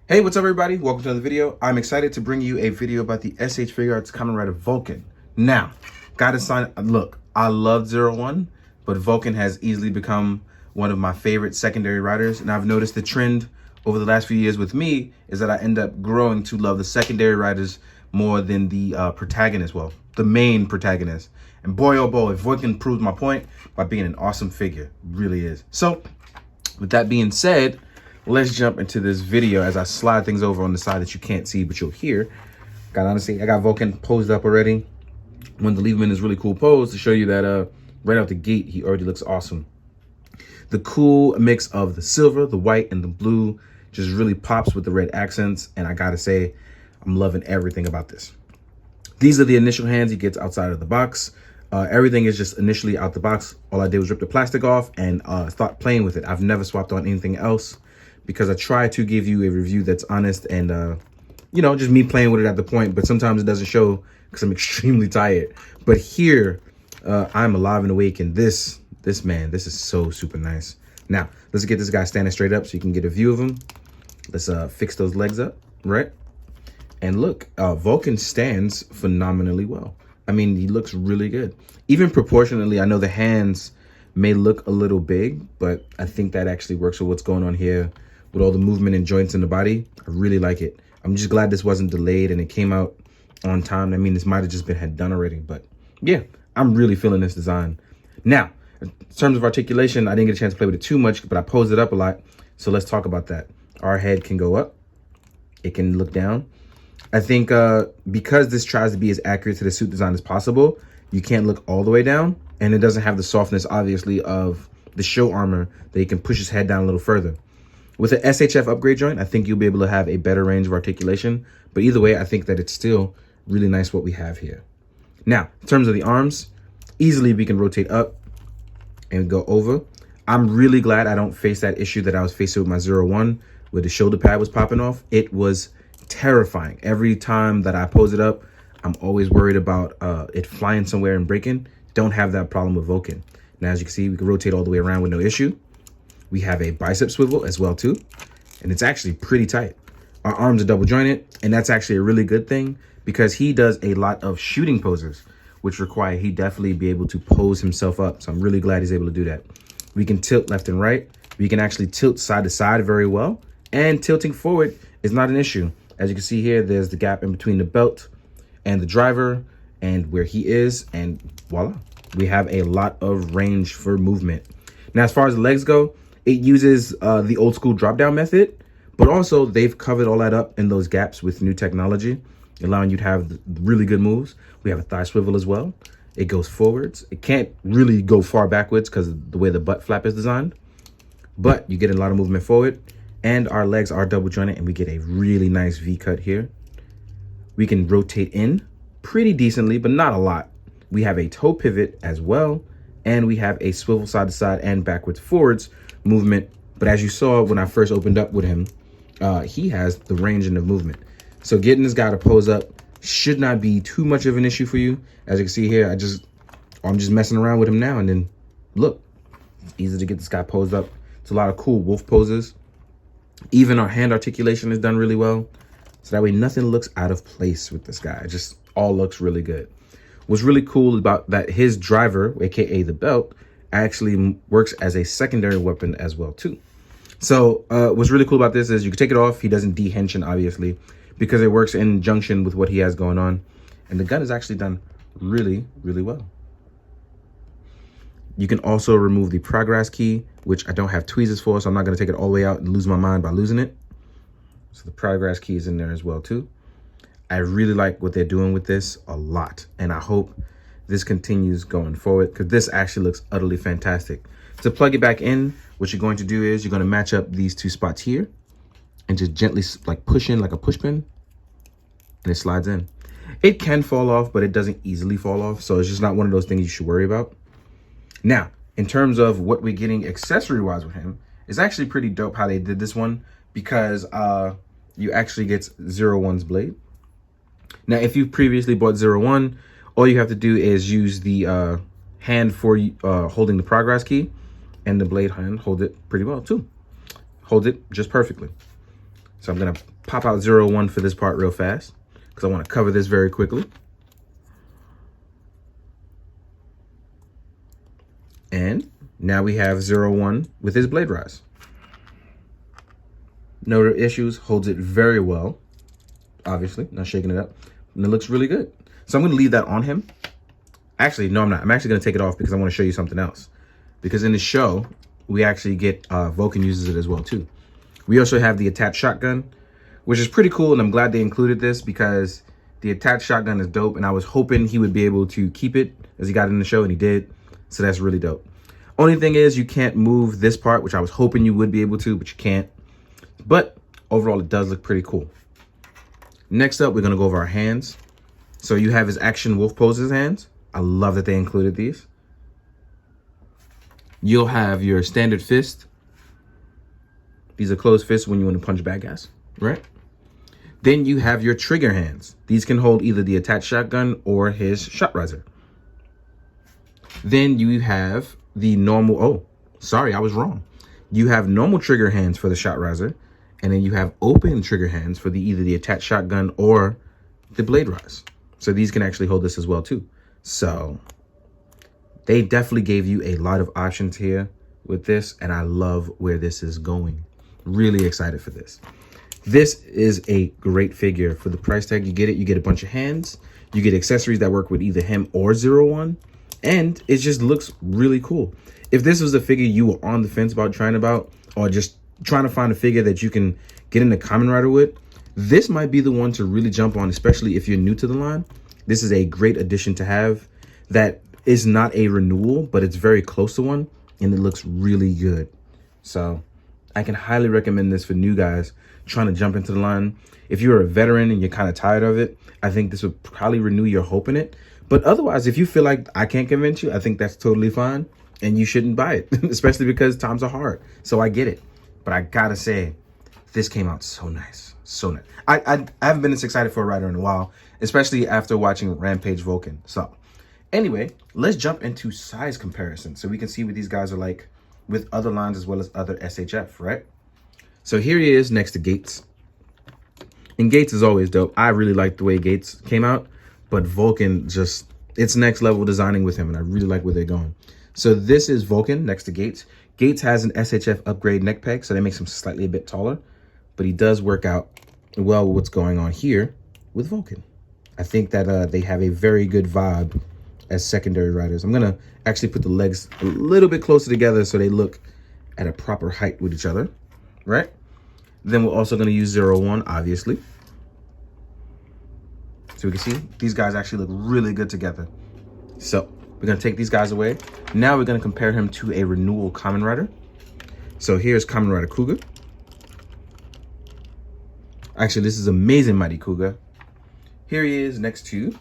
Hey, what's up everybody? Welcome to another video. I'm excited to bring you a video about the SH Figuarts Kamen Rider Vulcan. Now, gotta sign, look, I love 01, but Vulcan has easily become one of my favorite secondary riders, and I've noticed the trend over the last few years with me is that I end up growing to love the secondary riders more than the protagonist, well, the main protagonist. And boy, oh boy, Vulcan proved my point by being an awesome figure. Really is. So, with that being said, let's jump into this video as I slide things over on the side that you can't see, but you'll hear. I got Vulcan posed up already. Wanted to leave him in this really cool pose to show you that right out the gate, he already looks awesome. The cool mix of the silver, the white, and the blue just really pops with the red accents. And I gotta say, I'm loving everything about this. These are the initial hands he gets outside of the box. Everything is just initially out the box. All I did was rip the plastic off and start playing with it. I've never swapped on anything else because I try to give you a review that's honest and, you know, just me playing with it at the point. But sometimes it doesn't show because I'm extremely tired. But here, I'm alive and awake. And this is so super nice. Now, let's get this guy standing straight up so you can get a view of him. Let's fix those legs up, right? And look, Vulcan stands phenomenally well. I mean, he looks really good. Even proportionally, I know the hands may look a little big, but I think that actually works with what's going on here with all the movement and joints in the body. I really like it. I'm just glad this wasn't delayed and it came out on time. I mean, this might have just been had done already, but yeah, I'm really feeling this design. Now, in terms of articulation, I didn't get a chance to play with it too much, but I posed it up a lot. So let's talk about that. Our head can go up. It can look down. I think because this tries to be as accurate to the suit design as possible, you can't look all the way down, and it doesn't have the softness, obviously, of the show armor that you can push his head down a little further. With an SHF upgrade joint, I think you'll be able to have a better range of articulation, but either way, I think that it's still really nice what we have here. Now, in terms of the arms, easily we can rotate up and go over. I'm really glad I don't face that issue that I was facing with my 01, where the shoulder pad was popping off. It was terrifying. Every time that I pose it up, I'm always worried about it flying somewhere and breaking. Don't have that problem with Vulcan. Now, as you can see, we can rotate all the way around with no issue. We have a bicep swivel as well too, and it's actually pretty tight. Our arms are double jointed, and that's actually a really good thing because he does a lot of shooting poses, which require he definitely be able to pose himself up. So I'm really glad he's able to do that. We can tilt left and right. We can actually tilt side to side very well, and tilting forward is not an issue. As you can see here, there's the gap in between the belt and the driver and where he is, and voila, we have a lot of range for movement. Now, as far as the legs go, it uses the old school drop down method, but also they've covered all that up in those gaps with new technology, allowing you to have really good moves. We have a thigh swivel as well. It goes forwards. It can't really go far backwards because of the way the butt flap is designed, but you get a lot of movement forward. And our legs are double jointed, and we get a really nice V cut here. We can rotate in pretty decently, but not a lot. We have a toe pivot as well, and we have a swivel side to side and backwards forwards movement. But as you saw when I first opened up with him, he has the range and the movement. So getting this guy to pose up should not be too much of an issue for you. As you can see here, I'm just messing around with him now, and then look, it's easy to get this guy posed up. It's a lot of cool wolf poses. Even our hand articulation is done really well. So that way nothing looks out of place with this guy. It just all looks really good. What's really cool about that, his driver, aka the belt, actually works as a secondary weapon as well too. So what's really cool about this is you can take it off. He doesn't dehension, obviously, because it works in junction with what he has going on. And the gun is actually done really, really well. You can also remove the progress key, which I don't have tweezers for, so I'm not going to take it all the way out and lose my mind by losing it. So the progress key is in there as well too. I really like what they're doing with this a lot, and I hope this continues going forward because this actually looks utterly fantastic. To plug it back in, what you're going to do is you're going to match up these two spots here and just gently like push in like a push pin, and it slides in. It can fall off, but it doesn't easily fall off, so it's just not one of those things you should worry about. Now, in terms of what we're getting accessory-wise with him, it's actually pretty dope how they did this one because you actually get 01's blade. Now, if you previously bought 01, all you have to do is use the hand for holding the progress key, and the blade hand hold it pretty well too. Hold it just perfectly. So I'm gonna pop out 01 for this part real fast because I want to cover this very quickly. And now we have 01 with his blade rise. No issues, holds it very well. Obviously, not shaking it up. And it looks really good. So I'm gonna leave that on him. Actually, no, I'm not. I'm actually gonna take it off because I wanna show you something else. Because in the show, we actually get, Vulcan uses it as well too. We also have the attached shotgun, which is pretty cool. And I'm glad they included this because the attached shotgun is dope. And I was hoping he would be able to keep it as he got in the show, and he did. So that's really dope. Only thing is you can't move this part, which I was hoping you would be able to, but you can't. But overall, it does look pretty cool. Next up, we're gonna go over our hands. So you have his action wolf poses hands. I love that they included these. You'll have your standard fist. These are closed fists when you want to punch bad guys, right? Then you have your trigger hands. These can hold either the attached shotgun or his shot riser. Then you have the normal, oh, sorry, I was wrong. You have normal trigger hands for the shot riser, and then you have open trigger hands for either the attached shotgun or the blade rise. So these can actually hold this as well too. So they definitely gave you a lot of options here with this, and I love where this is going. Really excited for this. This is a great figure. For the price tag, you get a bunch of hands, you get accessories that work with either him or 01, and it just looks really cool. If this was a figure you were on the fence about trying or just trying to find a figure that you can get into Kamen Rider with, this might be the one to really jump on, especially if you're new to the line. This is a great addition to have that is not a renewal, but it's very close to one, and it looks really good. So I can highly recommend this for new guys trying to jump into the line. If you're a veteran and you're kind of tired of it, I think this would probably renew your hope in it. But otherwise, if you feel like I can't convince you, I think that's totally fine, and you shouldn't buy it, especially because times are hard. So I get it. But I gotta say, this came out so nice. So nice. I haven't been this excited for a rider in a while, especially after watching Rampage Vulcan. So anyway, let's jump into size comparison so we can see what these guys are like with other lines as well as other SHF, right? So here he is next to Gates. And Gates is always dope. I really like the way Gates came out, but Vulcan just, it's next level designing with him, and I really like where they're going. So this is Vulcan next to Gates. Gates has an SHF upgrade neck peg, so that makes him slightly a bit taller, but he does work out well with what's going on here with Vulcan. I think that they have a very good vibe as secondary riders. I'm gonna actually put the legs a little bit closer together so they look at a proper height with each other, right? Then we're also gonna use 01, obviously. So we can see these guys actually look really good together. So we're gonna take these guys away. Now we're gonna compare him to a renewal Kamen Rider. So here's Kamen Rider Kuga. Actually, this is Amazing Mighty Kuga. Here he is next to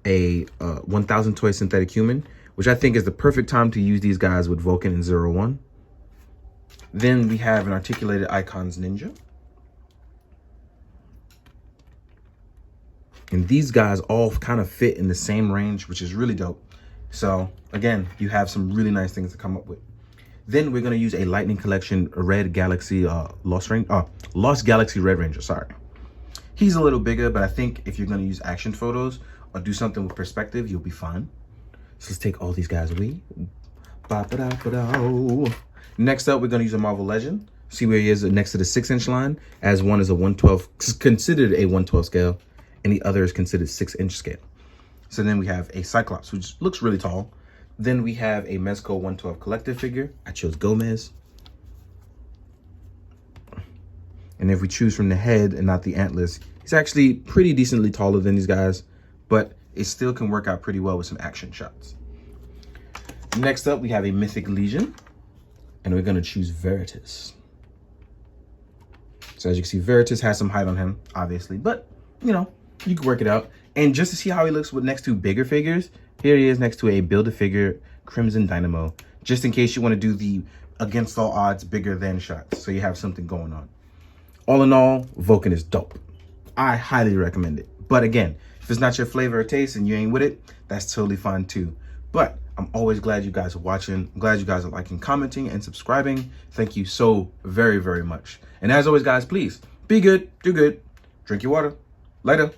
a 1000 toy synthetic human, which I think is the perfect time to use these guys with Vulcan and 01. Then we have an articulated Icons Ninja. And these guys all kind of fit in the same range, which is really dope. So again, you have some really nice things to come up with. Then we're gonna use a Lightning Collection Red Galaxy Lost Galaxy Red Ranger, sorry. He's a little bigger, but I think if you're gonna use action photos or do something with perspective, you'll be fine. So let's take all these guys away. Next up, we're gonna use a Marvel Legend. See where he is next to the 6-inch line, as one is a 112, considered a 112 scale, and the other is considered 6-inch scale. So then we have a Cyclops, which looks really tall. Then we have a Mezco 112 collective figure. I chose Gomez. And if we choose from the head and not the antlers, he's actually pretty decently taller than these guys, but it still can work out pretty well with some action shots. Next up, we have a Mythic Legion, and we're gonna choose Veritas. So as you can see, Veritas has some height on him, obviously, but you know, you can work it out. And just to see how he looks with next to bigger figures, here he is next to a Build-A-Figure Crimson Dynamo, just in case you want to do the against all odds bigger than shots, so you have something going on. All in all, Vulcan is dope. I highly recommend it. But again, if it's not your flavor or taste and you ain't with it, that's totally fine too. But I'm always glad you guys are watching. I'm glad you guys are liking, commenting, and subscribing. Thank you so very, very much. And as always, guys, please be good, do good, drink your water. Later.